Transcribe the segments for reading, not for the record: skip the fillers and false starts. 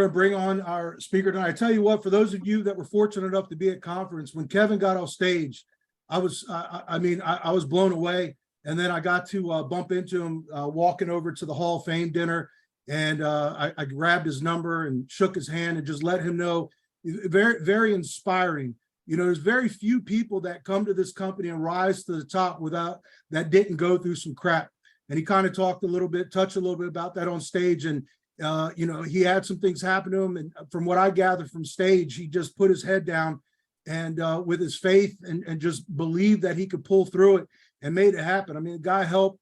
going to bring on our speaker tonight. I tell you what, for those of you that were fortunate enough to be at conference, when Kevin got off stage, I was blown away. And then I got to bump into him walking over to the Hall of Fame dinner. And I grabbed his number and shook his hand and just let him know. Very, very inspiring. You know, there's very few people that come to this company and rise to the top without that didn't go through some crap. And he kind of touched a little bit about that on stage. And, you know, he had some things happen to him. And from what I gathered from stage, he just put his head down and with his faith and just believed that he could pull through it and made it happen. I mean, the guy helped,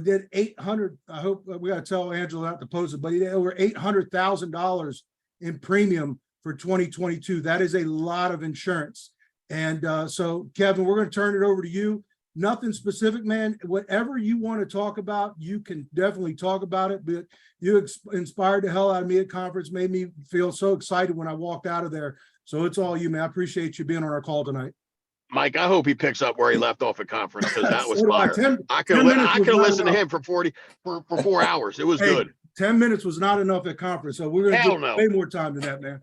did 800, I hope we got to tell Angela not to post it, but he did over $800,000 in premium for 2022. That is a lot of insurance. And so, Kevin, we're going to turn it over to you. Nothing specific, man. Whatever you want to talk about, you can definitely talk about it. But you inspired the hell out of me at conference, made me feel so excited when I walked out of there. So it's all you, man. I appreciate you being on our call tonight. Mike, I hope he picks up where he left off at conference, because that was So fire. I could have listened to him for 4 hours. It was good. 10 minutes was not enough at conference, so we're going to get way more time than that, man.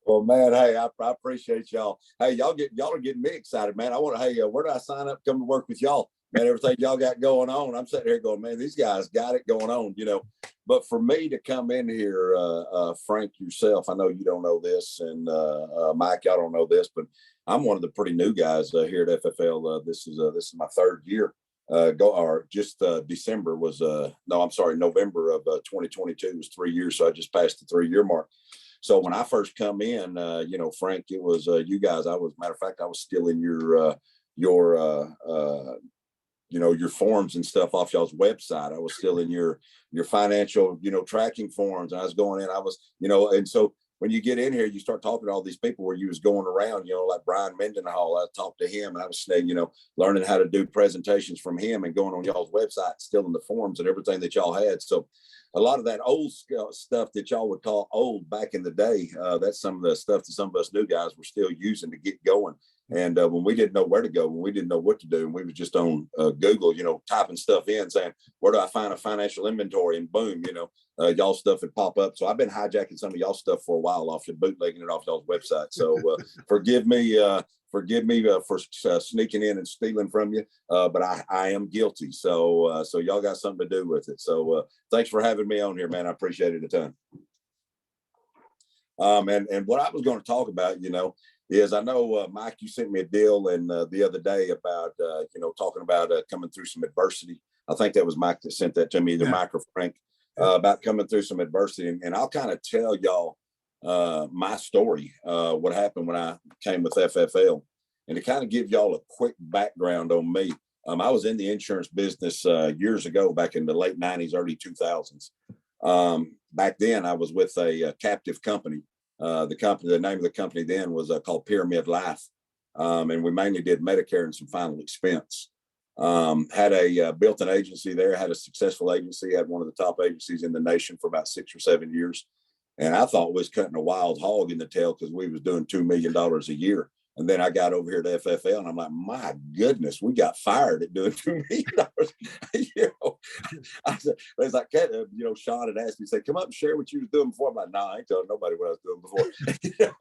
Well, man, hey, I appreciate y'all. Hey, y'all are getting me excited, man. I want to, hey, where do I sign up? Come to work with y'all, man. Everything y'all got going on. I'm sitting here going, man, these guys got it going on, you know. But for me to come in here, Frank, yourself, I know you don't know this, and Mike, y'all don't know this, but I'm one of the pretty new guys here at FFL. This is my third year. December was November of 2022 was 3 years, so I just passed the 3-year mark. So when I first come in, you know, Frank, it was you guys. Matter of fact, I was still in your forms and stuff off y'all's website. I was still in your financial, you know, tracking forms. And I was going in. I was, you know, and so when you get in here, you start talking to all these people where you was going around, you know, like Brian Mendenhall. I talked to him, and I was, you know, learning how to do presentations from him and going on y'all's website, still in the forums and everything that y'all had. So a lot of that old stuff that y'all would call old back in the day, that's some of the stuff that some of us new guys were still using to get going. And when we didn't know where to go, when we didn't know what to do, and we was just on Google, you know, typing stuff in, saying, where do I find a financial inventory? And boom, you know, y'all stuff would pop up. So I've been hijacking some of y'all stuff for a while, off your bootlegging it off y'all's website. So forgive me for sneaking in and stealing from you, but I am guilty. So y'all got something to do with it. So thanks for having me on here, man. I appreciate it a ton. And what I was going to talk about, you know, is I know, Mike, you sent me a deal and the other day about, you know, talking about coming through some adversity. I think that was Mike that sent that to me, either Mike or Frank, about coming through some adversity. And I'll kind of tell y'all my story, what happened when I came with FFL. And to kind of give y'all a quick background on me, I was in the insurance business years ago, back in the late 90s, early 2000s. Back then, I was with a captive company. The name of the company then was called Pyramid Life. And we mainly did Medicare and some final expense. Had a built an agency there, had a successful agency, had one of the top agencies in the nation for about 6 or 7 years. And I thought we was cutting a wild hog in the tail because we was doing $2 million a year. And then I got over here to FFL and I'm like, my goodness, we got fired at doing $2 million. You know, I said, it's like, you know, Sean had asked me, say, come up and share what you was doing before. I'm like, nah, I ain't telling nobody what I was doing before. You know?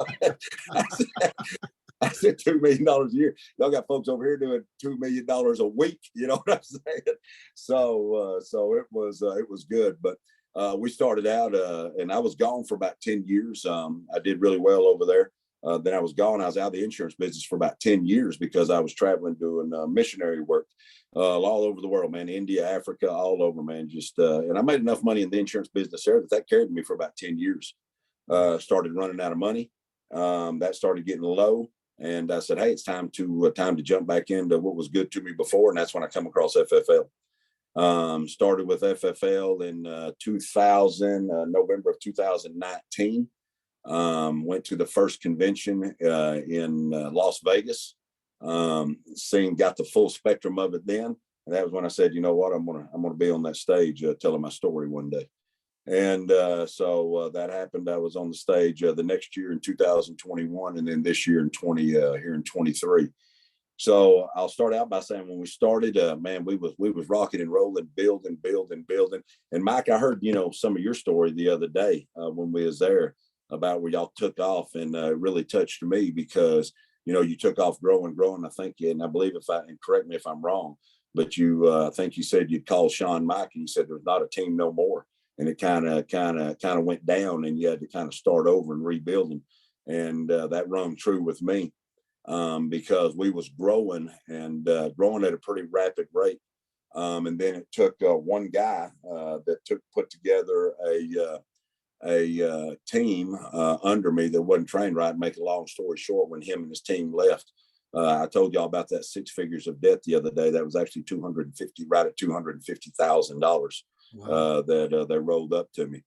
I said $2 million a year. Y'all got folks over here doing $2 million a week. You know what I'm saying? So it was good. But we started out and I was gone for about 10 years. I did really well over there. Then I was gone. I was out of the insurance business for about 10 years because I was traveling doing missionary work all over the world, man. India, Africa, all over, man. Just and I made enough money in the insurance business there that carried me for about 10 years. Started running out of money. That started getting low. And I said, hey, it's time to jump back into what was good to me before. And that's when I come across FFL. Started with FFL in November of 2019. Went to the first convention in Las Vegas. Got the full spectrum of it then. And that was when I said, you know what, I'm gonna be on that stage telling my story one day. And so that happened. I was on the stage the next year in 2021, and then this year in 23. So I'll start out by saying when we started, man, we was rocking and rolling, building. And Mike, I heard, some of your story the other day when we was there about where y'all took off, and it really touched me because, you took off growing. I think, and I believe and correct me if I'm wrong, but I think you said you'd call Sean Mike and you said there's not a team no more. And it kind of went down and you had to kind of start over and rebuilding. And that rung true with me. Because we was growing and growing at a pretty rapid rate. And then it took one guy that put together a team under me that wasn't trained right. Make a long story short, when him and his team left, I told y'all about that 6 figures of debt the other day. That was actually right at $250,000 that they rolled up to me.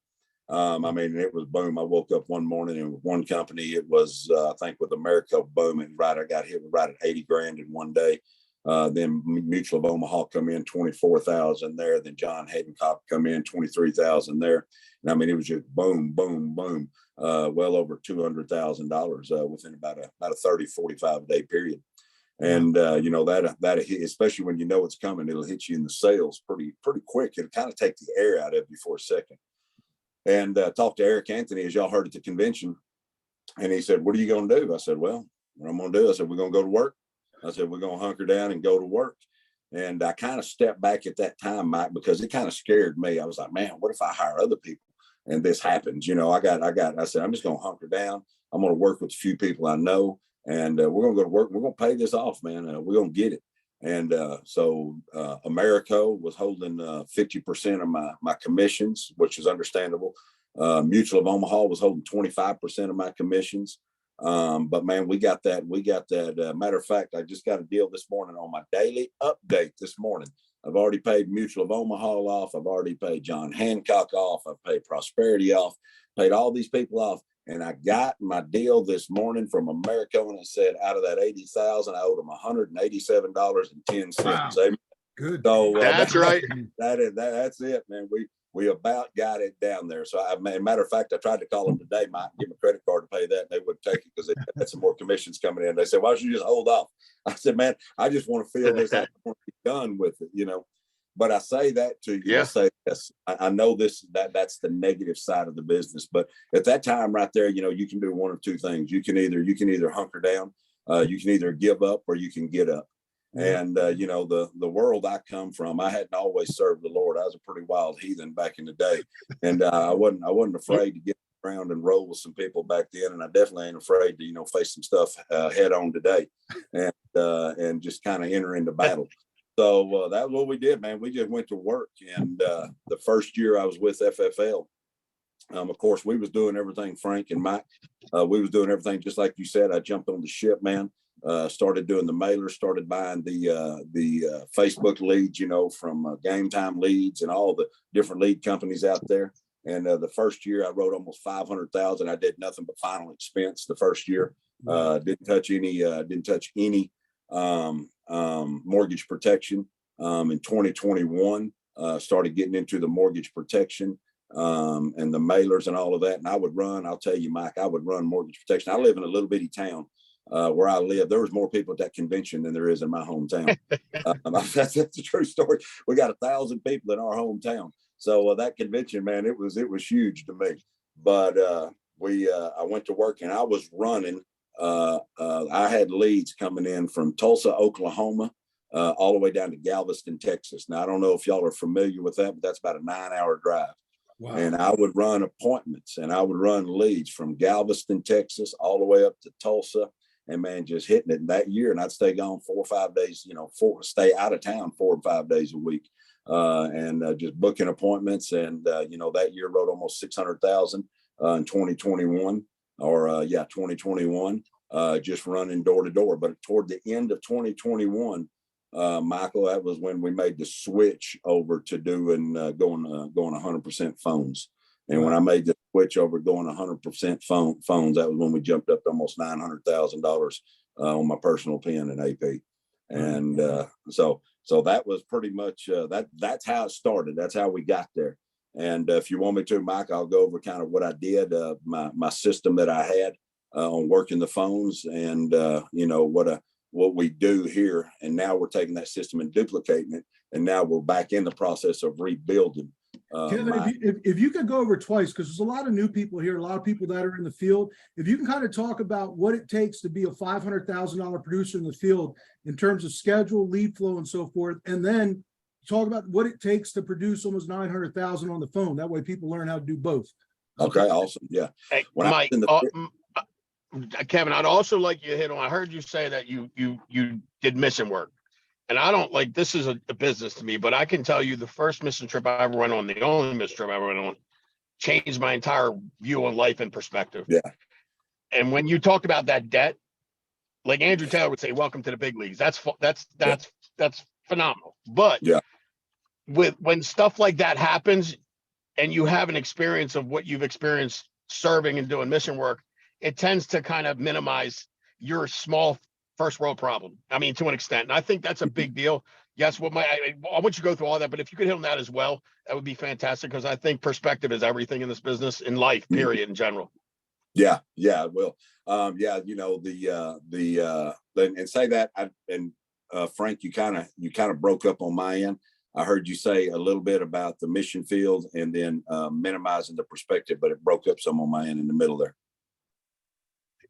I mean, it was boom. I woke up one morning and with one company, it was, I think with America, boom, and I got hit with right at 80 grand in one day. Then Mutual of Omaha come in 24,000 there. Then John Haydencock come in 23,000 there. And I mean, it was just boom, well over $200,000 within about a 30, 45 day period. And, that especially when it's coming, it'll hit you in the sales pretty quick. It'll kind of take the air out of you for a second. And talked to Eric Anthony, as y'all heard at the convention. And he said, what are you going to do? I said, well, what I'm going to do, I said, we're going to go to work. I said, we're going to hunker down and go to work. And I kind of stepped back at that time, Mike, because it kind of scared me. I was like, man, what if I hire other people and this happens? I said, I'm just going to hunker down. I'm going to work with a few people I know, and we're going to go to work. We're going to pay this off, man. We're going to get it. And so Americo was holding 50% of my commissions, which is understandable. Mutual of Omaha was holding 25% of my commissions. But man, we got that. Matter of fact, I just got a deal this morning on my daily update this morning. I've already paid Mutual of Omaha off. I've already paid John Hancock off. I've paid Prosperity off, paid all these people off. And I got my deal this morning from Americo, and it said out of that 80,000, I owed them $187.10. Wow. Good. So that's right. That's it, man. We about got it down there. So matter of fact, I tried to call them today, Mike, give them a credit card to pay that, and they wouldn't take it because they had some more commissions coming in. They said, why don't you just hold off? I said, man, I just want to feel this. I want to be done with it, But I say that to you. Yeah. I say, yes, I know that's the negative side of the business. But at that time right there, you can do one of two things. You can either hunker down, you can either give up, or you can get up. And the world I come from, I hadn't always served the Lord. I was a pretty wild heathen back in the day, and I wasn't afraid to get around and roll with some people back then. And I definitely ain't afraid to face some stuff head on today, and just kind of enter into battle. So that's what we did, man. We just went to work, and the first year I was with FFL. Of course, we was doing everything, Frank and Mike. We was doing everything just like you said. I jumped on the ship, man. Started doing the mailers, started buying the Facebook leads, from Game Time Leads and all the different lead companies out there. And the first year I wrote almost 500,000. I did nothing but final expense the first year. Didn't touch any mortgage protection. In 2021, started getting into the mortgage protection and the mailers and all of that. And I'll tell you, Mike, I would run mortgage protection. I live in a little bitty town. Where I live, there was more people at that convention than there is in my hometown. That's a true story. We got 1,000 people in our hometown. So that convention, man, it was huge to me. But I went to work, and I was running. I had leads coming in from Tulsa, Oklahoma, all the way down to Galveston, Texas. Now, I don't know if y'all are familiar with that, but that's about a 9-hour drive. Wow. And I would run appointments, and I would run leads from Galveston, Texas, all the way up to Tulsa. And man, just hitting it in that year. And I'd stay gone 4 or 5 days, stay out of town 4 or 5 days a week, and just booking appointments. And, that year wrote almost 600,000 in 2021 2021, just running door to door. But toward the end of 2021, Michael, that was when we made the switch over to doing, going 100% phones. And when I made the switch over going 100% phones, that was when we jumped up to almost $900,000 on my personal pen and AP. And so that was pretty much that's how it started. That's how we got there. And if you want me to, Mike, I'll go over kind of what I did, my system that I had on working the phones, and what we do here. And now we're taking that system and duplicating it. And now we're back in the process of rebuilding. Kevin, if you could go over twice, because there's a lot of new people here, a lot of people that are in the field. If you can kind of talk about what it takes to be a $500,000 producer in the field in terms of schedule, lead flow, and so forth, and then talk about what it takes to produce almost 900,000 on the phone. That way, people learn how to do both. Okay, awesome. Yeah. Hey, When Mike, Kevin, I'd also like you to hit on. I heard you say that you did mission work. And I don't like, this is a business to me, but I can tell you the first mission trip I ever went on, the only mission trip I ever went on, changed my entire view on life and perspective. Yeah. And when you talked about that debt, like Andrew Taylor would say, welcome to the big leagues. That's phenomenal. But yeah, when stuff like that happens and you have an experience of what you've experienced serving and doing mission work, it tends to kind of minimize your small first world problem. I mean, to an extent. And I think that's a big deal. Yes, I want you to go through all that, but if you could hit on that as well, that would be fantastic, because I think perspective is everything in this business, in life, period, in general. Yeah. Well, you know, and say that, Frank, you kind of broke up on my end. I heard you say a little bit about the mission field and then minimizing the perspective, but it broke up some on my end in the middle there.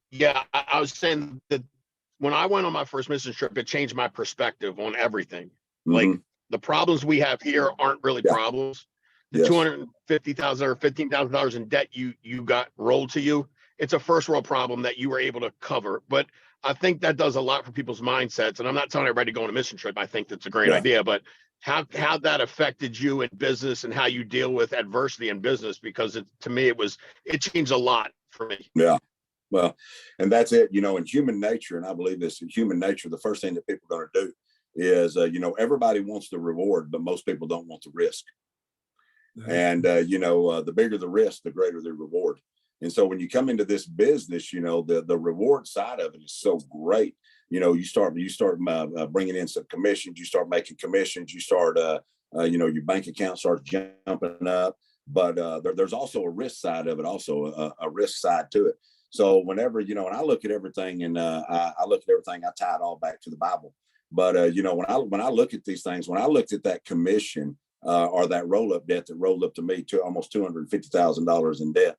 Yeah, I was saying that when I went on my first mission trip, it changed my perspective on everything. Mm-hmm. Like the problems we have here aren't really problems. The $250,000 or $15,000 in debt you got rolled to you, it's a first world problem that you were able to cover. But I think that does a lot for people's mindsets. And I'm not telling everybody to go on a mission trip. I think that's a great idea. But how that affected you in business and how you deal with adversity in business, because to me it changed a lot for me. Yeah. Well, and that's it, you know, in human nature, and I believe this in human nature, the first thing that people are going to do is, you know, everybody wants the reward, but most people don't want the risk. And, you know, the bigger the risk, the greater the reward. And so when you come into this business, you know, the reward side of it is so great. You know, you start bringing in some commissions, you start making commissions, you start, you know, your bank account starts jumping up. But there's also a risk side of it, also a risk side to it. So whenever, you know, when I look at everything and I look at everything, I tie it all back to the Bible. But, you know, when I look at these things, when I looked at that commission or that roll-up debt that rolled up to me to almost $250,000 in debt,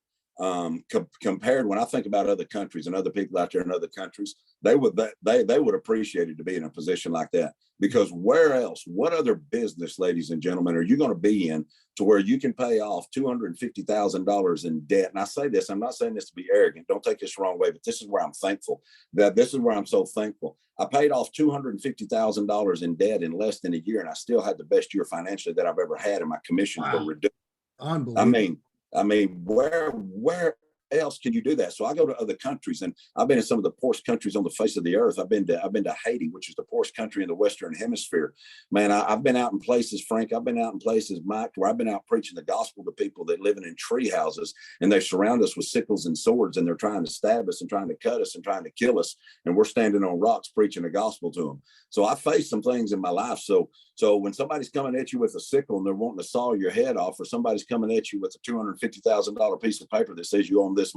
compared, when I think about other countries and other people out there in other countries, they would appreciate it to be in a position like that. Because where else, what other business, ladies and gentlemen, are you going to be in to where you can pay off $250,000 in debt? And I say this, I'm not saying this to be arrogant. Don't take this the wrong way, but this is where I'm thankful. This is where I'm so thankful. I paid off $250,000 in debt in less than a year, and I still had the best year financially that I've ever had, and my commissions were reduced. Unbelievable. I mean, where else can you do that? So I go to other countries, and I've been in some of the poorest countries on the face of the earth. I've been to Haiti, which is the poorest country in the Western Hemisphere. Man, I've been out in places, Frank. I've been out in places, Mike, where I've been out preaching the gospel to people that living in tree houses, and they surround us with sickles and swords, and they're trying to stab us and trying to cut us and trying to kill us, and we're standing on rocks preaching the gospel to them. So I faced some things in my life. So when somebody's coming at you with a sickle and they're wanting to saw your head off, or somebody's coming at you with a $250,000 piece of paper that says you own this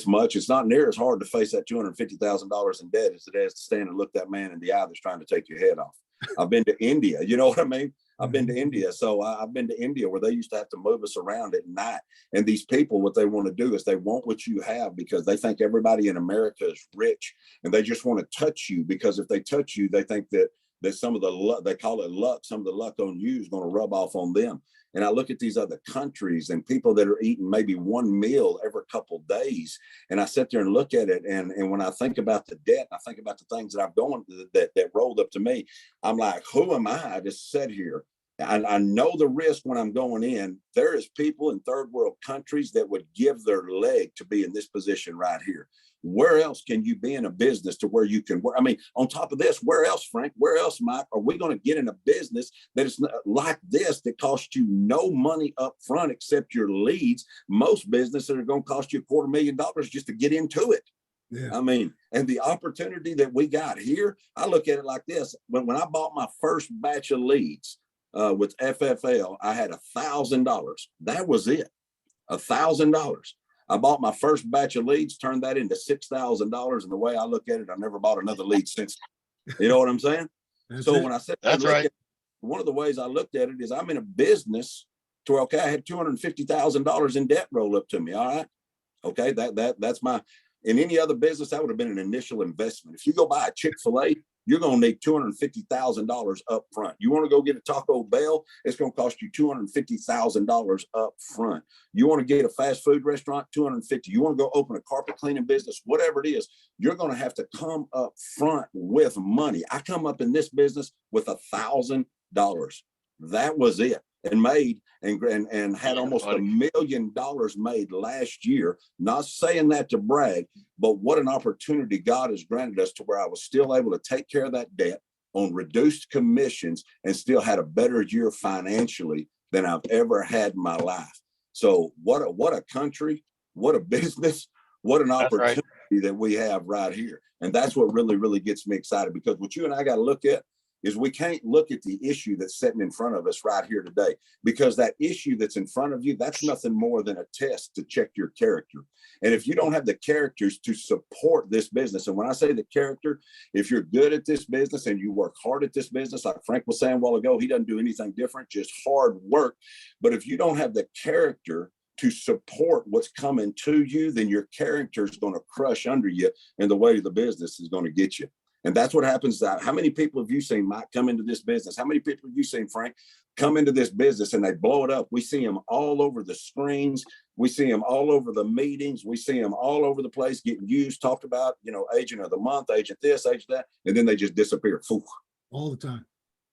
much, it's not near as hard to face that $250,000 in debt as it is to stand and look that man in the eye that's trying to take your head off. I've been to India, you know what I mean? I've been to India. So I've been to India where they used to have to move us around at night. And these people, what they want to do is they want what you have because they think everybody in America is rich, and they just want to touch you, because if they touch you, they think that some of the luck, they call it luck, some of the luck on you is going to rub off on them. And I look at these other countries and people that are eating maybe one meal every couple of days. And I sit there and look at it. And when I think about the debt, I think about the things that I've gone that rolled up to me, I'm like, who am I to sit here? I know the risk when I'm going in. There is people in third world countries that would give their leg to be in this position right here. Where else can you be in a business to where you can work? I mean, on top of this, where else, Frank, where else, Mike, are we going to get in a business that is like this, that costs you no money up front except your leads? Most businesses are going to cost you $250,000 just to get into it. Yeah. I mean, and the opportunity that we got here, I look at it like this. When I bought my first batch of leads with FFL, I had $1,000. That was it. $1,000. I bought my first batch of leads, turned that into $6,000. And the way I look at it, I never bought another lead since. You know what I'm saying? That's So it. when I said, That's right. one of the ways I looked at it is I'm in a business to where, okay, I had $250,000 in debt roll up to me. All right. Okay. That's my, in any other business, that would have been an initial investment. If you go buy a Chick-fil-A, you're going to need $250,000 up front. You want to go get a Taco Bell, it's going to cost you $250,000 up front. You want to get a fast food restaurant, $250,000. You want to go open a carpet cleaning business, whatever it is, you're going to have to come up front with money. I come up in this business with $1,000. That was it. And made and had almost $1 million made last year. Not saying that to brag, but what an opportunity God has granted us to where I was still able to take care of that debt on reduced commissions and still had a better year financially than I've ever had in my life. So what a country, what a business, what an opportunity that we have right here. And that's what really, really gets me excited, because what you and I got to look at is we can't look at the issue that's sitting in front of us right here today, because that issue that's in front of you, that's nothing more than a test to check your character. And if you don't have the characters to support this business, and when I say the character, if you're good at this business and you work hard at this business, like Frank was saying a while ago, he doesn't do anything different, just hard work. But if you don't have the character to support what's coming to you, then your character is going to crush under you, and the way of the business is going to get you. And that's what happens. How many people have you seen, Mike, come into this business? How many people have you seen, Frank, come into this business and they blow it up? We see them all over the screens. We see them all over the meetings. We see them all over the place getting used, talked about, agent of the month, agent this, agent that, and then they just disappear. All the time.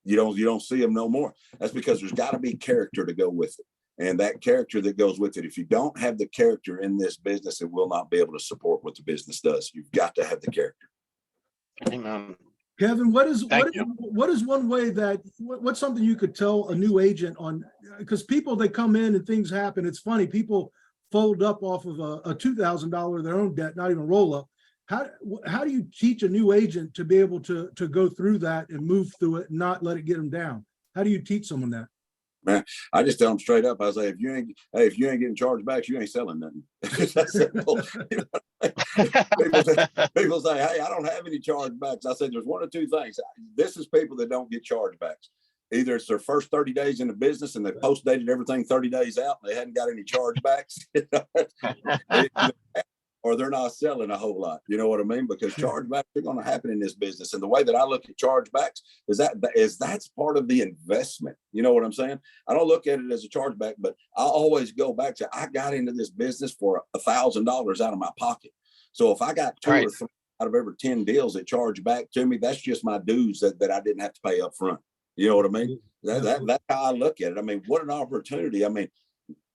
You don't see them no more. That's because there's got to be character to go with it. And that character that goes with it, if you don't have the character in this business, it will not be able to support what the business does. You've got to have the character. Amen. Kevin, what is one way that, what's something you could tell a new agent on, because people, they come in and things happen. It's funny, people fold up off of a $2,000 their own debt, not even roll up. How do you teach a new agent to be able to go through that and move through it and not let it get them down? How do you teach someone that? Man, I just tell them straight up. I say, if you ain't getting charged back, you ain't selling nothing. That's simple. People say, hey, I don't have any chargebacks. I said, there's one or two things. This is people that don't get chargebacks. Either it's their first 30 days in the business and they post-dated everything 30 days out and they hadn't got any chargebacks. Or they're not selling a whole lot. You know what I mean? Because chargebacks are going to happen in this business. And the way that I look at chargebacks is that's part of the investment. You know what I'm saying? I don't look at it as a chargeback, but I always go back to, I got into this business for $1,000 out of my pocket. So if I got two or three out of every 10 deals that charge back to me, that's just my dues that I didn't have to pay up front. You know what I mean? That's how I look at it. I mean, what an opportunity. I mean,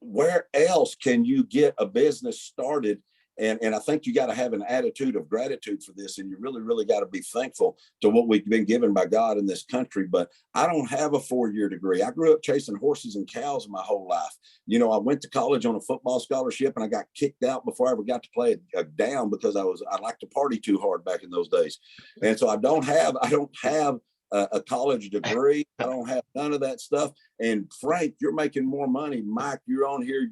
where else can you get a business started? And I think you got to have an attitude of gratitude for this. And you really, really got to be thankful to what we've been given by God in this country. But I don't have a 4-year degree. I grew up chasing horses and cows my whole life. I went to college on a football scholarship and I got kicked out before I ever got to play a down because I liked to party too hard back in those days. And so I don't have a college degree. I don't have none of that stuff. And Frank, you're making more money. Mike, you're on here.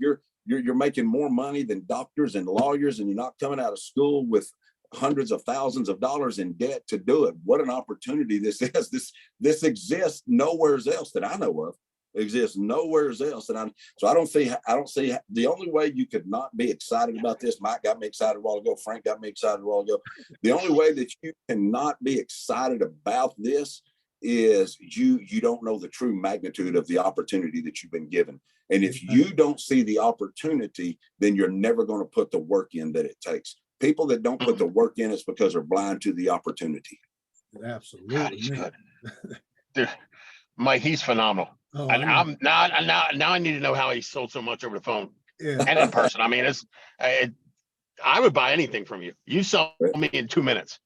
You're making more money than doctors and lawyers, and you're not coming out of school with hundreds of thousands of dollars in debt to do it. What an opportunity this is. This exists nowhere else that I know of. It exists nowhere else. So I don't see the only way you could not be excited about this. Mike got me excited a while ago. Frank got me excited a while ago. The only way that you cannot be excited about this is you don't know the true magnitude of the opportunity that you've been given. And if you don't see the opportunity, then you're never going to put the work in that it takes. People that don't put the work in, it's because they're blind to the opportunity. Absolutely. God, he's good. Dude, Mike, he's phenomenal. Oh, and I'm now I need to know how he sold so much over the phone and in person. I mean, I would buy anything from you. You sell me in 2 minutes.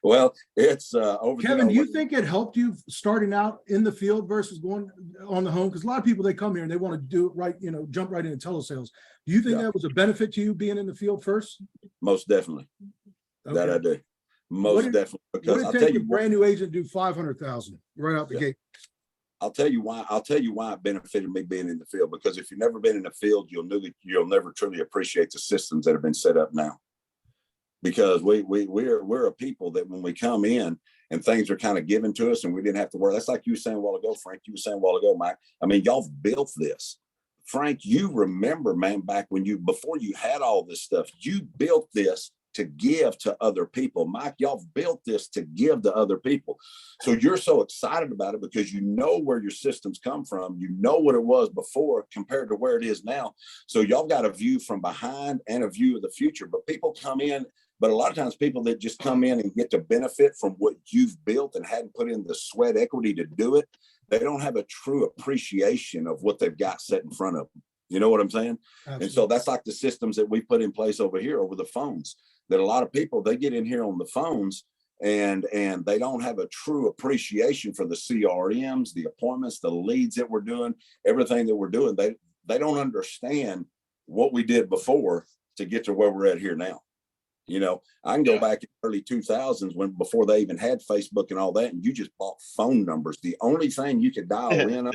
Well, it's over. Kevin, do you think it helped you starting out in the field versus going on the home? Because a lot of people, they come here and they want to do it right, jump right into telesales. Do you think that was a benefit to you being in the field first? Most definitely. Okay. That I do. Most definitely. Because I'll tell you, a brand new agent do 500,000 right out the gate. I'll tell you why it benefited me being in the field, because if you've never been in the field, you'll never truly appreciate the systems that have been set up now. because we're a people that when we come in and things are kind of given to us and we didn't have to work. That's like you were saying a while ago, Frank. You were saying a while ago, Mike. I mean, y'all built this. Frank, you remember, man, back when before you had all this stuff, you built this to give to other people. Mike, y'all built this to give to other people. So you're so excited about it because you know where your systems come from. You know what it was before compared to where it is now. So y'all got a view from behind and a view of the future. But people come in, but a lot of times people that just come in and get to benefit from what you've built and hadn't put in the sweat equity to do it, they don't have a true appreciation of what they've got set in front of them. You know what I'm saying? Absolutely. And so that's like the systems that we put in place over here over the phones, that a lot of people, they get in here on the phones and they don't have a true appreciation for the CRMs, the appointments, the leads that we're doing, everything that we're doing. They don't understand what we did before to get to where we're at here now. You know, I can go back in early 2000s before they even had Facebook and all that, and you just bought phone numbers. The only thing you could dial in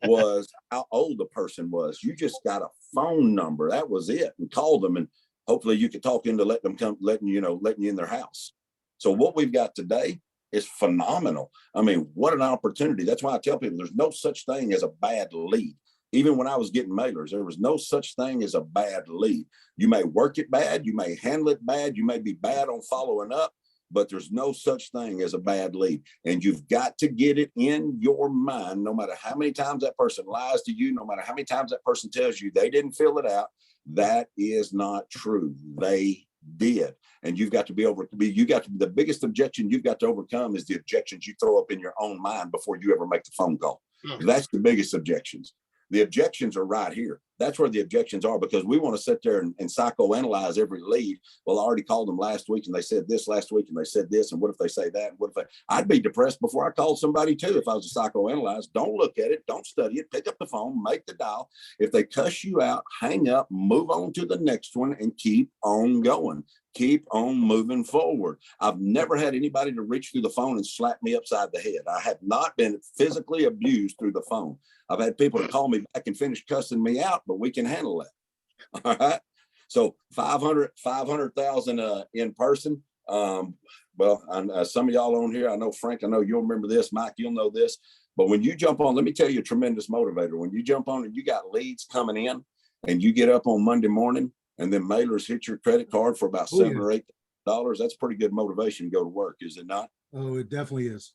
was how old the person was. You just got a phone number. That was it, and called them, and hopefully you could talk into letting you in their house. So what we've got today is phenomenal. I mean, what an opportunity. That's why I tell people there's no such thing as a bad lead. Even when I was getting mailers, there was no such thing as a bad lead. You may work it bad, you may handle it bad, you may be bad on following up, but there's no such thing as a bad lead. And you've got to get it in your mind, no matter how many times that person lies to you, no matter how many times that person tells you they didn't fill it out, that is not true. They did. And you've got to the biggest objection you've got to overcome is the objections you throw up in your own mind before you ever make the phone call. That's the biggest objections. The objections are right here. That's where the objections are, because we want to sit there and psychoanalyze every lead. Well, I already called them last week and they said this last week and they said this. And what if they say that? And what if I'd be depressed before I called somebody too if I was a psychoanalyst. Don't look at it. Don't study it. Pick up the phone, make the dial. If they cuss you out, hang up, move on to the next one and keep on going. Keep on moving forward. I've never had anybody to reach through the phone and slap me upside the head. I have not been physically abused through the phone. I've had people to call me back and finish cussing me out, but we can handle that. All right. So 500,000 in person. Well, some of y'all on here, I know Frank, I know you'll remember this. Mike, you'll know this. But when you jump on, let me tell you a tremendous motivator. When you jump on and you got leads coming in and you get up on Monday morning and then mailers hit your credit card for about $7 or $8, that's pretty good motivation to go to work, is it not? Oh, it definitely is.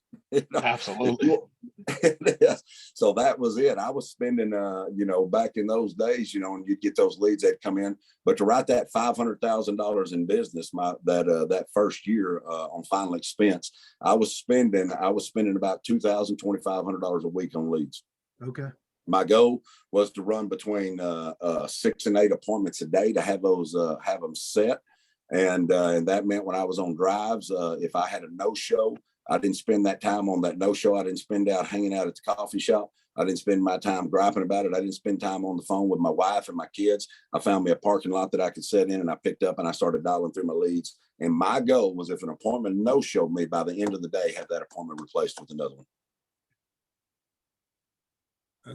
Absolutely. So that was it. I was spending, back in those days, and you'd get those leads that come in. But to write that $500,000 in business, that first year on final expense, I was spending about $2,000, $2,500 a week on leads. Okay. My goal was to run between 6 and 8 appointments a day to have them set. And that meant when I was on drives, if I had a no-show, I didn't spend that time on that no-show. I didn't spend out hanging out at the coffee shop. I didn't spend my time griping about it. I didn't spend time on the phone with my wife and my kids. I found me a parking lot that I could sit in, and I picked up and I started dialing through my leads. And my goal was, if an appointment no-showed me, by the end of the day, have that appointment replaced with another one.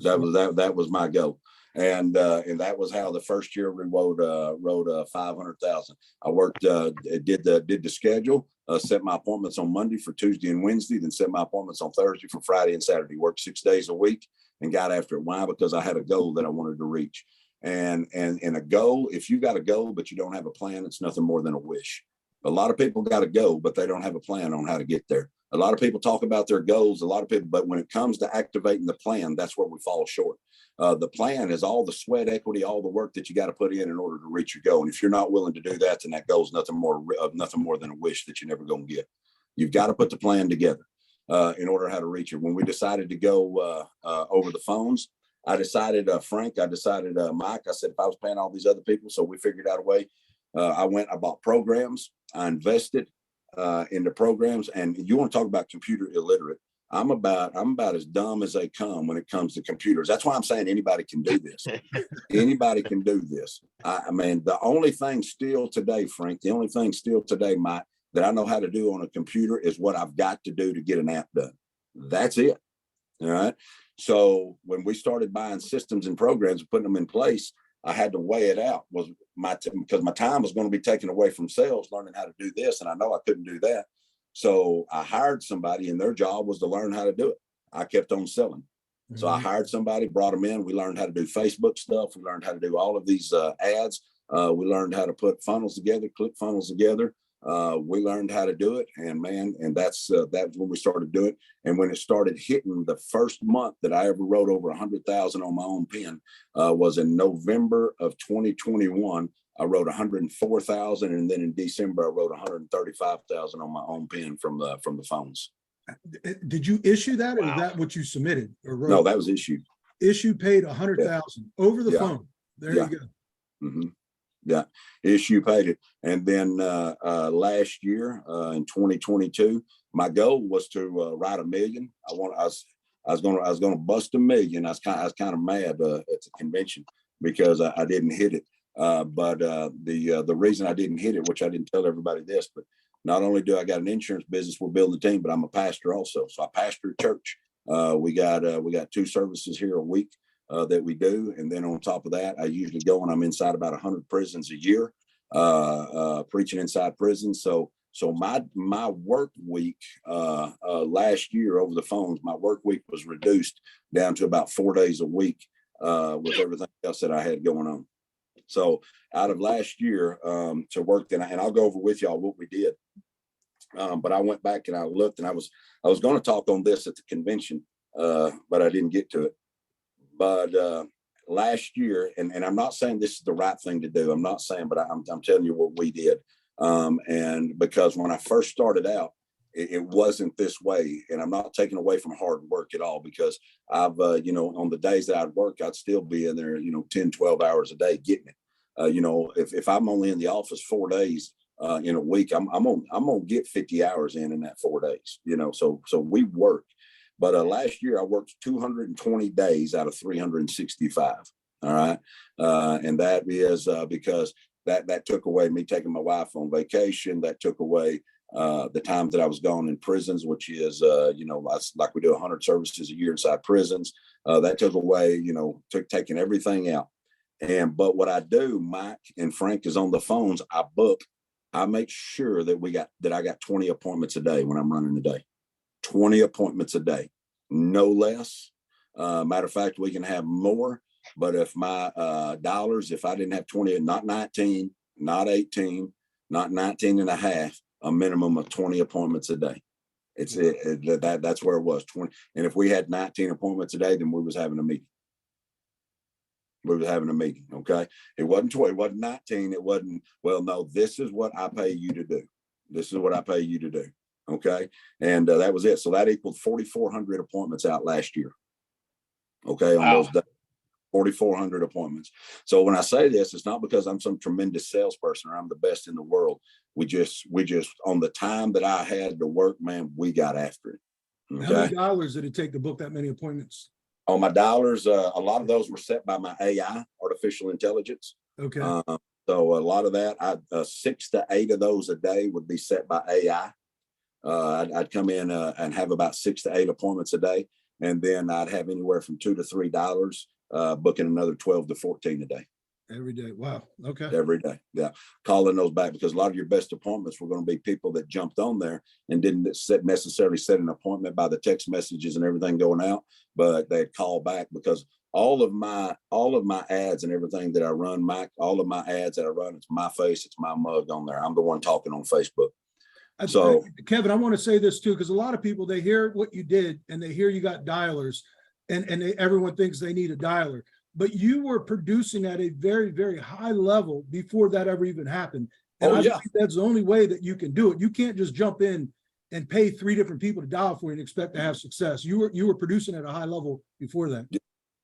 That was my goal. And that was how the first year we wrote 500,000. I worked, did the schedule, set my appointments on Monday for Tuesday and Wednesday, then set my appointments on Thursday for Friday and Saturday. Worked 6 days a week and got after it. Why? Because I had a goal that I wanted to reach. And a goal, if you got a goal but you don't have a plan, it's nothing more than a wish. A lot of people got a goal, but they don't have a plan on how to get there. A lot of people talk about their goals, but when it comes to activating the plan, that's where we fall short. The plan is all the sweat equity, all the work that you got to put in order to reach your goal. And if you're not willing to do that, then that goal is nothing more than a wish that you're never going to get. You've got to put the plan together in order how to reach it. When we decided to go over the phones, I decided, Frank, I decided, Mike, I said, if I was paying all these other people, so we figured out a way. I bought programs. I invested into programs. And you want to talk about computer illiterate. I'm about as dumb as they come when it comes to computers. That's why I'm saying anybody can do this. Anybody can do this. I mean, the only thing still today, Frank, Mike, that I know how to do on a computer is what I've got to do to get an app done. That's it. All right. So when we started buying systems and programs and putting them in place, I had to weigh it out, was because my time was going to be taken away from sales, learning how to do this. And I know I couldn't do that. So I hired somebody, and their job was to learn how to do it. I kept on selling. So I hired somebody, brought them in. We learned how to do Facebook stuff. We learned how to do all of these ads. We learned how to put funnels together, click funnels together. We learned how to do it, and man, and that's when we started doing it. And when it started hitting, the first month that I ever wrote over 100,000 on my own pen was in November of 2021. I wrote 104,000, and then in December I wrote 135,000 on my own pen from the phones. Did you issue that, or Wow. is that what you submitted or wrote? No, that was issued. Issue paid 100,000 over the phone. There you go. Mm-hmm. Yeah, issue paid it. And then last year in 2022, my goal was to write 1 million. I was going to bust 1 million. I was kind of mad at the convention because I didn't hit it. But the reason I didn't hit it, which I didn't tell everybody this, but not only do I got an insurance business, we're building a team, but I'm a pastor also. So I pastor a church. We got 2 services here a week that we do. And then on top of that, I usually go and I'm inside about 100 prisons a year, preaching inside prisons. So my work week last year over the phones, my work week was reduced down to about 4 days a week with everything else that I had going on. So out of last year to work, and I'll go over with y'all what we did. But I went back and I looked, and I was going to talk on this at the convention, but I didn't get to it. But last year, and I'm not saying this is the right thing to do. I'm not saying, but I'm telling you what we did. And because when I first started out, it wasn't this way. And I'm not taking away from hard work at all, because I've, on the days that I'd work, I'd still be in there, 10, 12 hours a day getting it. If I'm only in the office 4 days in a week, I'm gonna get 50 hours in that 4 days, so we work. But last year I worked 220 days out of 365. All right. And that is because that took away me taking my wife on vacation. That took away the time that I was gone in prisons, which is, like we do 100 services a year inside prisons. That took away, taking everything out. But what I do, Mike and Frank is on the phones. I make sure that I got 20 appointments a day when I'm running the day. 20 appointments a day, no less. Matter of fact, we can have more, but if my dollars, if I didn't have 20, not 19, not 18, not 19 and a half, a minimum of 20 appointments a day. That's where it was, 20. And if we had 19 appointments a day, then we was having a meeting. Okay. It wasn't 20, it wasn't 19. It wasn't, well, no, this is what I pay you to do. This is what I pay you to do. Okay. And that was it. So that equaled 4,400 appointments out last year. Okay. On those days, 4,400 appointments. So when I say this, it's not because I'm some tremendous salesperson or I'm the best in the world. We just on the time that I had to work, man, we got after it. Okay? How many dollars did it take to book that many appointments? On my dollars, a lot of those were set by my AI, artificial intelligence. Okay. So a lot of that, 6 to 8 of those a day would be set by AI. I'd come in and have about 6 to 8 appointments a day. And then I'd have anywhere from $2 to $3, booking another 12 to 14 a day. Every day. Wow. Okay. Every day. Yeah. Calling those back, because a lot of your best appointments were going to be people that jumped on there and didn't necessarily set an appointment by the text messages and everything going out, but they'd call back, because all of my ads and everything that I run, Mike, all of my ads that I run, it's my face, it's my mug on there. I'm the one talking on Facebook. So Kevin, I want to say this too, because a lot of people, they hear what you did and they hear you got dialers, and everyone thinks they need a dialer. But you were producing at a very, very high level before that ever even happened. And I think that's the only way that you can do it. You can't just jump in and pay 3 different people to dial for you and expect to have success. You were producing at a high level before that.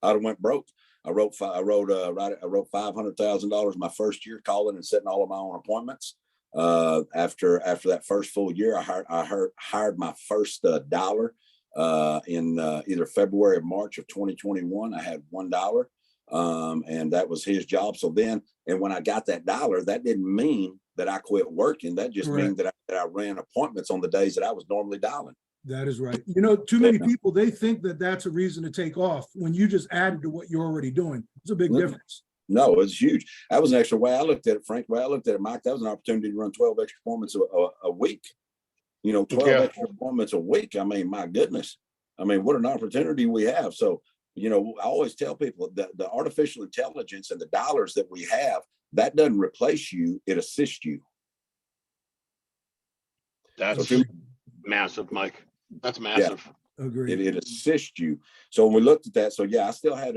I went broke. I wrote $500,000 my first year, calling and setting all of my own appointments. After that first full year, I hired my first dollar in either February or March of 2021. I had $1. And that was his job. So then, and when I got that dollar, that didn't mean that I quit working. That just means that I ran appointments on the days that I was normally dialing. That is right. Too many people, they think that that's a reason to take off when you just added to what you're already doing. It's a big difference. No, it's huge. That was an extra way I looked at it, Frank. The way I looked at it, Mike, that was an opportunity to run 12 extra appointments a week. 12 extra appointments a week. I mean, my goodness. I mean, what an opportunity we have. So, I always tell people that the artificial intelligence and the dollars that we have, that doesn't replace you, it assists you. That's massive, Mike. That's massive. Yeah. Agreed. It assists you. So when we looked at that, so yeah, I still had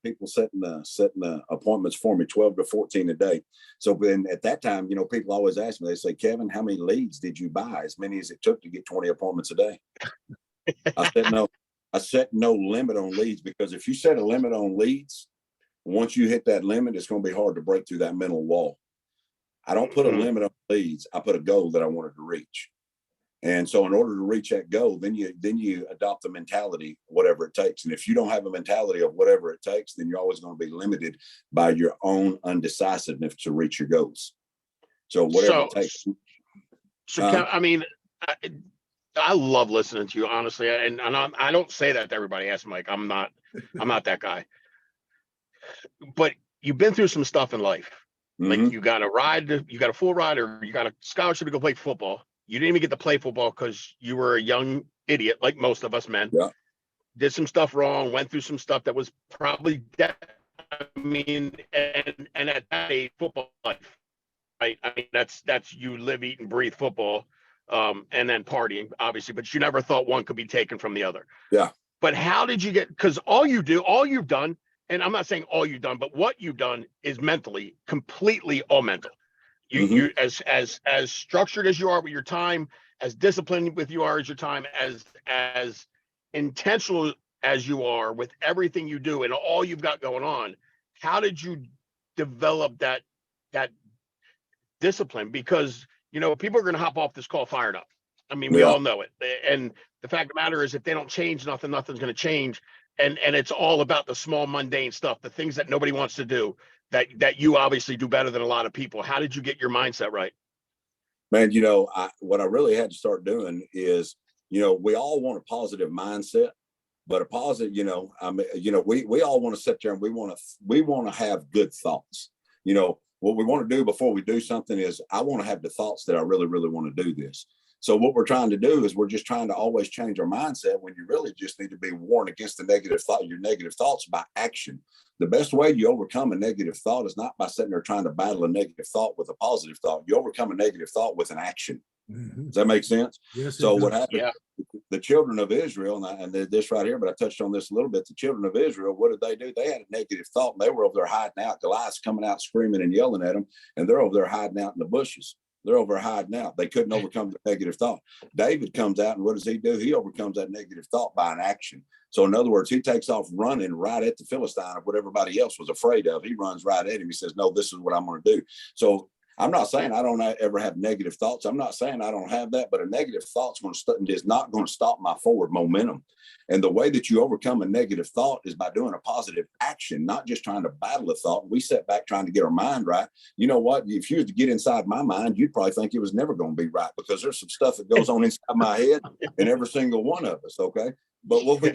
people setting appointments for me, 12 to 14 a day. So then at that time, people always ask me, they say, Kevin, how many leads did you buy? As many as it took to get 20 appointments a day. I set no limit on leads, because if you set a limit on leads, once you hit that limit, it's going to be hard to break through that mental wall. I don't put a limit on leads. I put a goal that I wanted to reach. And so in order to reach that goal, then you adopt the mentality, whatever it takes. And if you don't have a mentality of whatever it takes, then you're always going to be limited by your own undecisiveness to reach your goals. So whatever it takes. So I mean, I love listening to you, honestly. And I don't say that to everybody else, Mike. I'm not that guy. But you've been through some stuff in life. Like you got a full ride, or you got a scholarship to go play football. You didn't even get to play football because you were a young idiot, like most of us men. Yeah. Did some stuff wrong, went through some stuff that was probably and at that age, football life, right? I mean, that's you live, eat, and breathe football, and then partying, obviously. But you never thought one could be taken from the other. Yeah. But how did you get? Because all you've done, and I'm not saying all you've done, but what you've done is mentally, completely all mental. You as structured as you are with your time, as disciplined with you are as your time, as intentional as you are with everything you do and all you've got going on. How did you develop that discipline? Because people are going to hop off this call fired up. I mean, we all know it. And the fact of the matter is, if they don't change nothing's going to change. And it's all about the small mundane stuff, the things that nobody wants to do, that you obviously do better than a lot of people. How did you get your mindset right? Man, what I really had to start doing is, we all want a positive mindset, but a positive, we all want to sit there and we want to have good thoughts. What we want to do before we do something is, I want to have the thoughts that I really, really want to do this. So what we're trying to do is, we're just trying to always change our mindset, when you really just need to be warned against the negative thought, your negative thoughts, by action. The best way you overcome a negative thought is not by sitting there trying to battle a negative thought with a positive thought. You overcome a negative thought with an action. Does that make sense? Yes. So what happened? Yeah. The children of Israel, and this right here, but I touched on this a little bit. The children of Israel, what did they do? They had a negative thought, and they were over there hiding out. Goliath's coming out screaming and yelling at them, and they're over there hiding out in the bushes. They're over hiding out. They couldn't overcome the negative thought. David comes out, and what does he do? He overcomes that negative thought by an action. So in other words, he takes off running right at the Philistine of what everybody else was afraid of. He runs right at him. He says, no, this is what I'm going to do. So I'm not saying I don't ever have negative thoughts. I'm not saying I don't have that, but a negative thought's is not going to stop my forward momentum. And the way that you overcome a negative thought is by doing a positive action, not just trying to battle a thought. We sit back trying to get our mind right. You know what? If you was to get inside my mind, you'd probably think it was never going to be right, because there's some stuff that goes on inside my head in every single one of us. Okay. But what we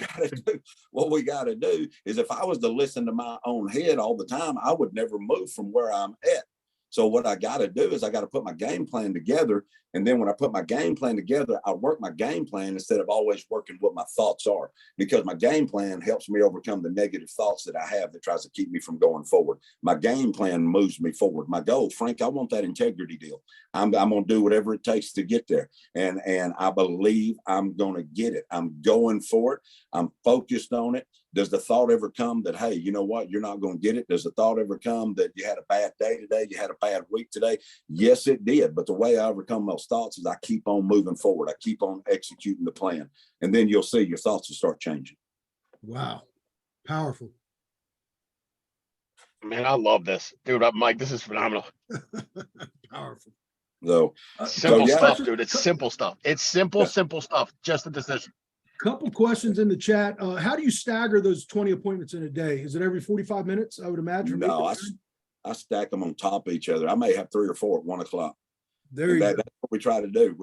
got to do is, if I was to listen to my own head all the time, I would never move from where I'm at. So what I got to do is, I got to put my game plan together. And then when I put my game plan together, I work my game plan instead of always working what my thoughts are, because my game plan helps me overcome the negative thoughts that I have that tries to keep me from going forward. My game plan moves me forward. My goal, Frank, I want that integrity deal. I'm going to do whatever it takes to get there. And I believe I'm going to get it. I'm going for it. I'm focused on it. Does the thought ever come that, hey, you know what, you're not going to get it? Does the thought ever come that you had a bad day today? You had a bad week today? Yes, it did. But the way I overcome those thoughts is, I keep on moving forward. I keep on executing the plan. And then you'll see your thoughts will start changing. Wow. Powerful. Man, I love this. Dude, Mike, this is phenomenal. Powerful. So simple stuff, dude. It's simple stuff. It's simple stuff. Just a decision. Couple questions in the chat. How do you stagger those 20 appointments in a day? Is it every 45 minutes? I would imagine. No, I stack them on top of each other. I may have 3 or 4 at 1 o'clock. There you go. That's what we try to do.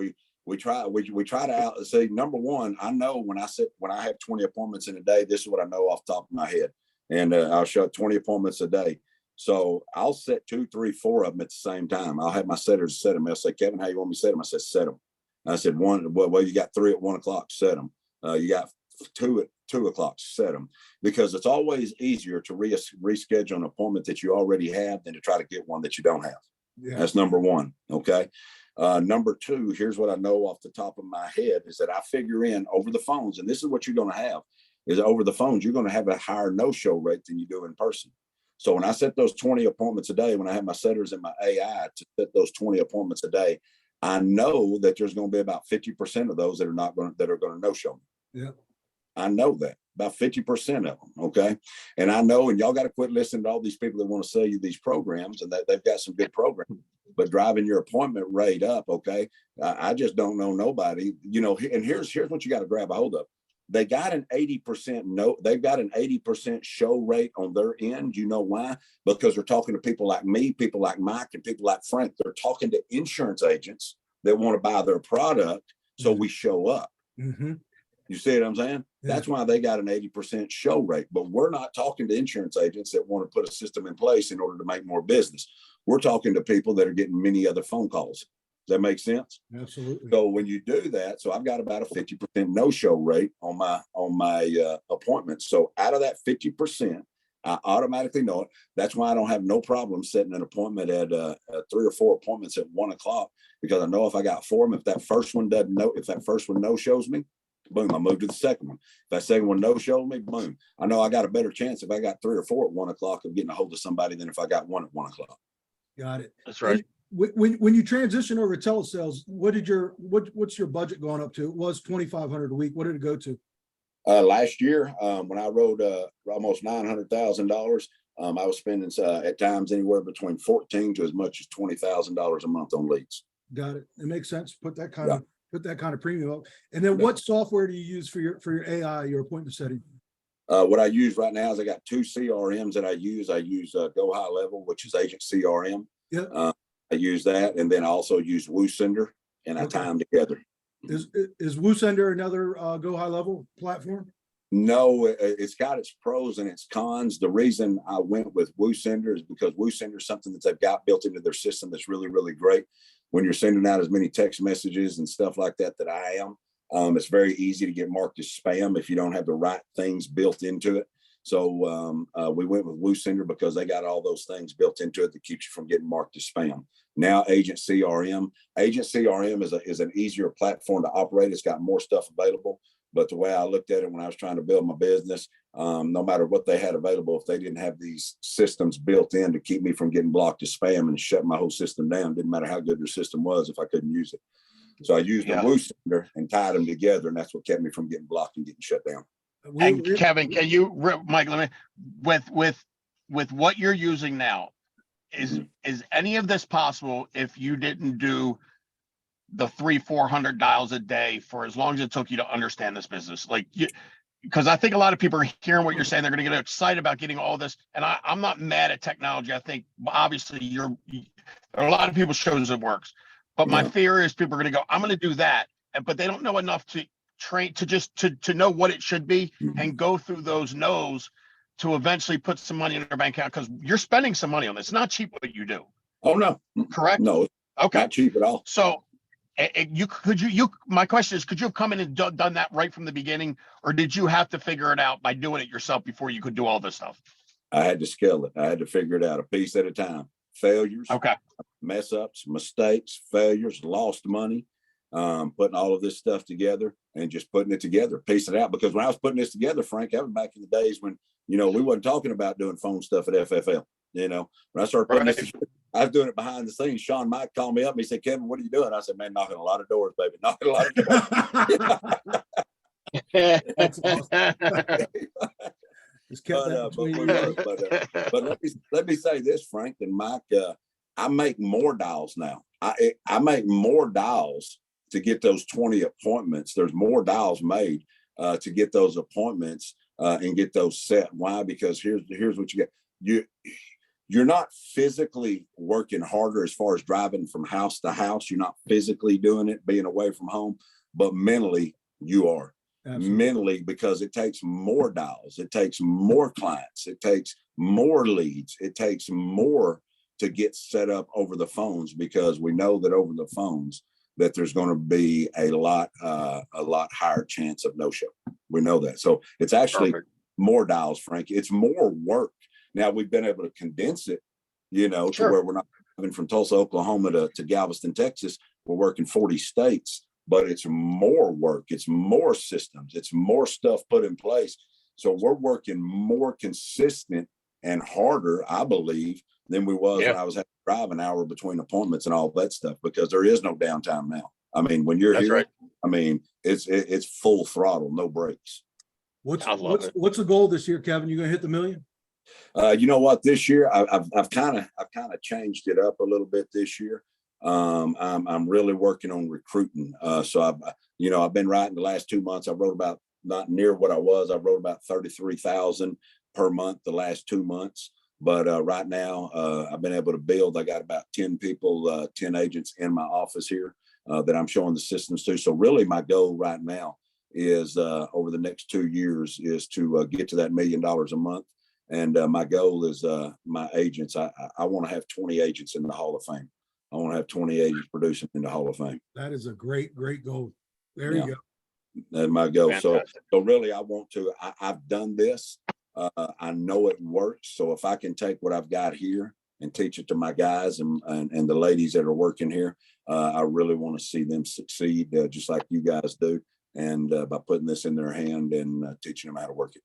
We try to say, number one, I know when I have 20 appointments in a day, this is what I know off the top of my head. And I'll show 20 appointments a day. So I'll set 2, 3, 4 of them at the same time. I'll have my setters set them. They'll say, Kevin, how you want me to set them? I said, set them. I said, well, you got 3 at 1 o'clock, set them. You got 2 at 2 o'clock, set them. Because it's always easier to reschedule an appointment that you already have than to try to get one that you don't have. Yeah. That's number one. Okay. Number 2, here's what I know off the top of my head is that I figure in over the phones, and this is what you're going to have, is over the phones, you're going to have a higher no-show rate than you do in person. So when I set those 20 appointments a day, when I have my setters and my AI to set those 20 appointments a day, I know that there's going to be about 50% of those that are going to no-show me. Yeah. I know that about 50% of them. Okay. And I know, and y'all got to quit listening to all these people that want to sell you these programs, and that they've got some good programs, but driving your appointment rate up. Okay. I just don't know nobody, and here's what you got to grab a hold of. They got an 80% they've got an 80% show rate on their end. You know why? Because they're talking to people like me, people like Mike, and people like Frank. They're talking to insurance agents that want to buy their product. So we show up. Mm-hmm. You see what I'm saying? Yeah. That's why they got an 80% show rate. But we're not talking to insurance agents that want to put a system in place in order to make more business. We're talking to people that are getting many other phone calls. Does that make sense? Absolutely. So when you do that, so I've got about a 50% no-show rate on my appointments. So out of that 50%, I automatically know it. That's why I don't have no problem setting an appointment at 3 or 4 appointments at 1 o'clock, because I know if I got 4 of them, if that first one no-shows me, boom, I move to the second one. If that second one no-shows me, boom. I know I got a better chance if I got 3 or 4 at 1 o'clock of getting a hold of somebody than if I got 1 at 1 o'clock. Got it. That's right. And when you transition over to telesales, what's your budget going up to? It was $2,500 a week. What did it go to? Last year, when I wrote almost $900,000, I was spending at times anywhere between $14,000 to as much as $20,000 a month on leads. Got it. It makes sense. Put that kind of premium up. And then what software do you use for your AI, your appointment setting? What I use right now is I got 2 CRMs that I use. I use Go High Level, which is Agent CRM. Yeah. I use that, and then I also use WooSender, and I tie them together. Is WooSender another Go High Level platform? No, it's got its pros and its cons. The reason I went with WooSender is because WooSender is something that they've got built into their system that's really, really great. When you're sending out as many text messages and stuff like that I am, it's very easy to get marked as spam if you don't have the right things built into it. So we went with WooSender because they got all those things built into it that keeps you from getting marked as spam. Now Agent CRM is an easier platform to operate. It's got more stuff available. But the way I looked at it when I was trying to build my business, no matter what they had available, if they didn't have these systems built in to keep me from getting blocked as spam and shut my whole system down, didn't matter how good their system was if I couldn't use it. So I used the WooSender and tied them together, and that's what kept me from getting blocked and getting shut down. And Kevin, can you, Mike, let me, with what you're using now, is any of this possible if you didn't do the 300-400 dials a day for as long as it took you to understand this business? Like, because I think a lot of people are hearing what you're saying. They're going to get excited about getting all this. And I'm not mad at technology. I think obviously there are a lot of people's shows that works. But my fear is people are going to go, I'm going to do that. But they don't know enough to train to know what it should be and go through those no's to eventually put some money in their bank account, because you're spending some money on this. It's not cheap what you do. Oh, no. Correct? No. Okay. Not cheap at all. So my question is, could you have come in and done that right from the beginning, or did you have to figure it out by doing it yourself before you could do all this stuff? I had to scale it. I had to figure it out a piece at a time. Failures, mess ups, mistakes, failures, lost money, putting all of this stuff together and just putting it together, piece it out. Because when I was putting this together, Frank, that was back in the days when, we wasn't talking about doing phone stuff at FFL. When I started putting this together, I was doing it behind the scenes. Sean Mike called me up and he said, Kevin, what are you doing? I said, man, knocking a lot of doors, baby. Knocking a lot of doors. That's awesome. But let me say this, Frank and Mike. I make more dials now. I make more dials to get those 20 appointments. There's more dials made to get those appointments and get those set. Why? Because here's what you get. You're not physically working harder as far as driving from house to house. You're not physically doing it, being away from home, but mentally you are. Absolutely. Mentally, because it takes more dials, it takes more clients, it takes more leads. It takes more to get set up over the phones, because we know that over the phones that there's going to be a lot higher chance of no show. We know that. So it's actually Perfect. more dials, Frank. It's more work. Now we've been able to condense it, you know, Sure. to where we're not having from Tulsa, Oklahoma to Galveston, Texas. We're working 40 states, but it's more work. It's more systems. It's more stuff put in place. So we're working more consistent and harder, I believe, than we was when I was having to drive an hour between appointments and all that stuff, because there is no downtime now. I mean, when you're here, right. I mean, it's full throttle, no brakes. What's the goal this year, Kevin? You gonna hit the million? You know what? This year, I've kind of changed it up a little bit this year. I'm really working on recruiting. So I've been writing the last 2 months. I wrote about, not near what I was. I wrote about 33,000 per month the last 2 months. But right now, I've been able to build. I got about 10 people, 10 agents in my office here that I'm showing the systems to. So really, my goal right now is over the next 2 years is to get to that $1 million a month. And my goal is my agents. I want to have 20 agents in the Hall of Fame. I want to have 20 agents producing in the Hall of Fame. That is a great goal. There you go. That's my goal. Fantastic. So really, I want to. I've done this. I know it works. So if I can take what I've got here and teach it to my guys and the ladies that are working here, I really want to see them succeed, just like you guys do, and by putting this in their hand and teaching them how to work it.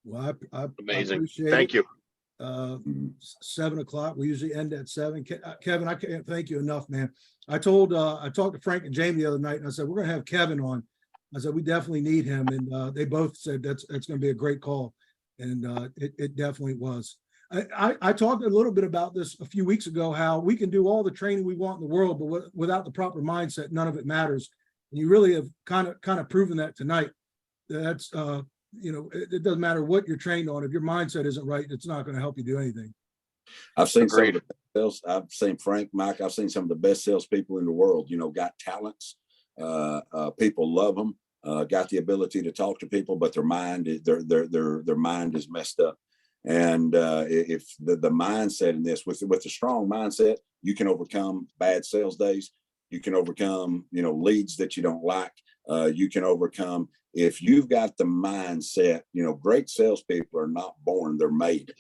Well, I Amazing. appreciate Thank it. you. 7 o'clock. We usually end at 7. Kevin, I can't thank you enough, man. I talked to Frank and Jamie the other night, and I said, we're going to have Kevin on. I said, we definitely need him. And they both said that's going to be a great call. And it definitely was. I talked a little bit about this a few weeks ago, how we can do all the training we want in the world, but without the proper mindset, none of it matters. And you really have kind of proven that tonight. That's, it doesn't matter what you're trained on. If your mindset isn't right, it's not going to help you do anything. I've seen some of the sales. I've seen Frank, Mike. I've seen some of the best salespeople in the world. Got talents. People love them. Got the ability to talk to people, but their mind is their mind is messed up. And if the mindset in this, with a strong mindset, you can overcome bad sales days. You can overcome leads that you don't like. You can overcome, if you've got the mindset. Great salespeople are not born; they're made.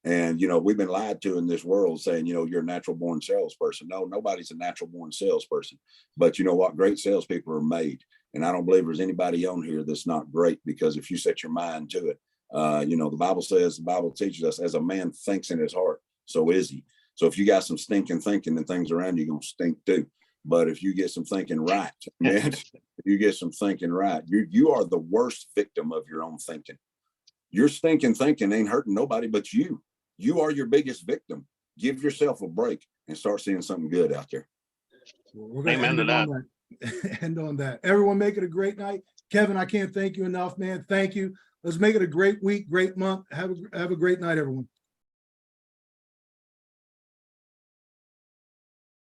And, we've been lied to in this world saying, you're a natural born salesperson. No, nobody's a natural born salesperson. But you know what? Great salespeople are made. And I don't believe there's anybody on here that's not great, because if you set your mind to it, the Bible teaches us, as a man thinks in his heart, so is he. So if you got some stinking thinking, then things around you are going to stink too. But if you get some thinking right, man, if you get some thinking right, you are the worst victim of your own thinking. Your stinking thinking ain't hurting nobody but you. You are your biggest victim. Give yourself a break and start seeing something good out there. We're going to end on that. Everyone make it a great night. Kevin, I can't thank you enough, man. Thank you. Let's make it a great week, great month. Have a great night, everyone.